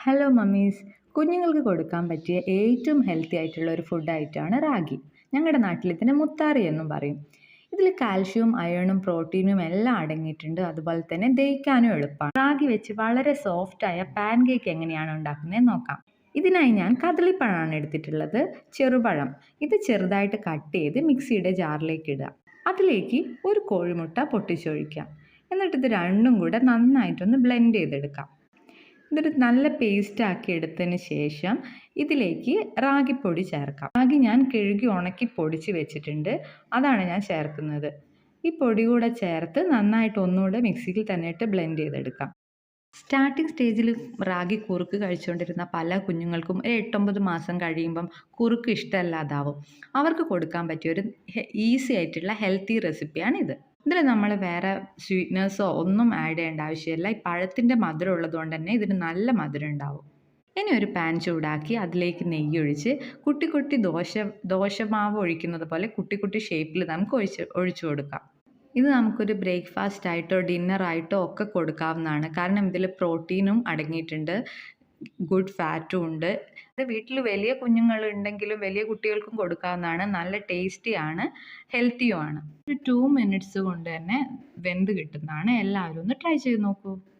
Hello mummies. കുഞ്ഞുങ്ങൾക്ക് കൊടുക്കാൻ പറ്റിയ ഏറ്റവും ഹെൽത്തി ആയിട്ടുള്ള ഒരു ഫുഡായിട്ടാണ് റാഗി. ഞങ്ങളുടെ നാട്ടിൽ ഇതിനെ മുത്താറി എന്നും പറയും. ഇതിൽ കാൽഷ്യവും അയണും പ്രോട്ടീനും എല്ലാം അടങ്ങിയിട്ടുണ്ട്. അതുപോലെ തന്നെ ദഹിക്കാനും എളുപ്പമാണ്. റാഗി വെച്ച് വളരെ സോഫ്റ്റായ പാൻ കേക്ക് എങ്ങനെയാണ് ഉണ്ടാക്കുന്നത് നോക്കാം. ഇതിനായി ഞാൻ കദളിപ്പഴമാണ് എടുത്തിട്ടുള്ളത്. ചെറുപഴം ഇത് ചെറുതായിട്ട് കട്ട് ചെയ്ത് മിക്സിയുടെ ജാറിലേക്ക് ഇടുക. അതിലേക്ക് ഒരു കോഴിമുട്ട പൊട്ടിച്ചൊഴിക്കാം. എന്നിട്ട് ഇത് രണ്ടും കൂടെ നന്നായിട്ടൊന്ന് ബ്ലെൻഡ് ചെയ്തെടുക്കാം. ഇതൊരു നല്ല പേസ്റ്റ് ആക്കി എടുത്തതിന് ശേഷം ഇതിലേക്ക് റാഗിപ്പൊടി ചേർക്കാം. റാഗി ഞാൻ കഴുകി ഉണക്കി പൊടിച്ച് വെച്ചിട്ടുണ്ട്, അതാണ് ഞാൻ ചേർക്കുന്നത്. ഈ പൊടി കൂടെ ചേർത്ത് നന്നായിട്ട് ഒന്നുകൂടെ മിക്സിയിൽ തന്നെ ഇട്ട് ബ്ലെൻഡ് ചെയ്തെടുക്കാം. സ്റ്റാർട്ടിംഗ് സ്റ്റേജിൽ റാഗി കുറുക്ക് കഴിച്ചുകൊണ്ടിരുന്ന പല കുഞ്ഞുങ്ങൾക്കും ഒരു 8-9 മാസം കഴിയുമ്പം കുറുക്ക് ഇഷ്ടമല്ലാതാവും. അവർക്ക് കൊടുക്കാൻ പറ്റിയൊരു ഈസി ആയിട്ടുള്ള ഹെൽത്തി റെസിപ്പിയാണിത്. ഇതിൽ നമ്മൾ വേറെ സ്വീറ്റ്നേഴ്സോ ഒന്നും ആഡ് ചെയ്യേണ്ട ആവശ്യമില്ല. ഈ പഴത്തിൻ്റെ മധുരം ഉള്ളതുകൊണ്ട് തന്നെ ഇതിന് നല്ല മധുരം ഉണ്ടാവും. ഇനി ഒരു പാൻ ചൂടാക്കി അതിലേക്ക് നെയ്യ് ഒഴിച്ച് കുട്ടി കുട്ടി ദോശമാവ് ഒഴിക്കുന്നത് പോലെ കുട്ടി കുട്ടി ഷേപ്പിൽ നമുക്ക് ഒഴിച്ചു കൊടുക്കാം. ഇത് നമുക്കൊരു ബ്രേക്ക്ഫാസ്റ്റ് ആയിട്ടോ ഡിന്നർ ആയിട്ടോ ഒക്കെ കൊടുക്കാവുന്നതാണ്. കാരണം ഇതിൽ പ്രോട്ടീനും അടങ്ങിയിട്ടുണ്ട്, ഗുഡ് ഫാറ്റും ഉണ്ട്. ഇത് വീട്ടിൽ വലിയ കുഞ്ഞുങ്ങളുണ്ടെങ്കിലും വലിയ കുട്ടികൾക്കും കൊടുക്കാവുന്നതാണ്. നല്ല ടേസ്റ്റിയാണ്, ഹെൽത്തിയുമാണ്. ഒരു 2 മിനിറ്റ്സ് കൊണ്ട് തന്നെ വെന്ത് കിട്ടുന്നതാണ്. എല്ലാവരും ഒന്ന് ട്രൈ ചെയ്ത് നോക്കൂ.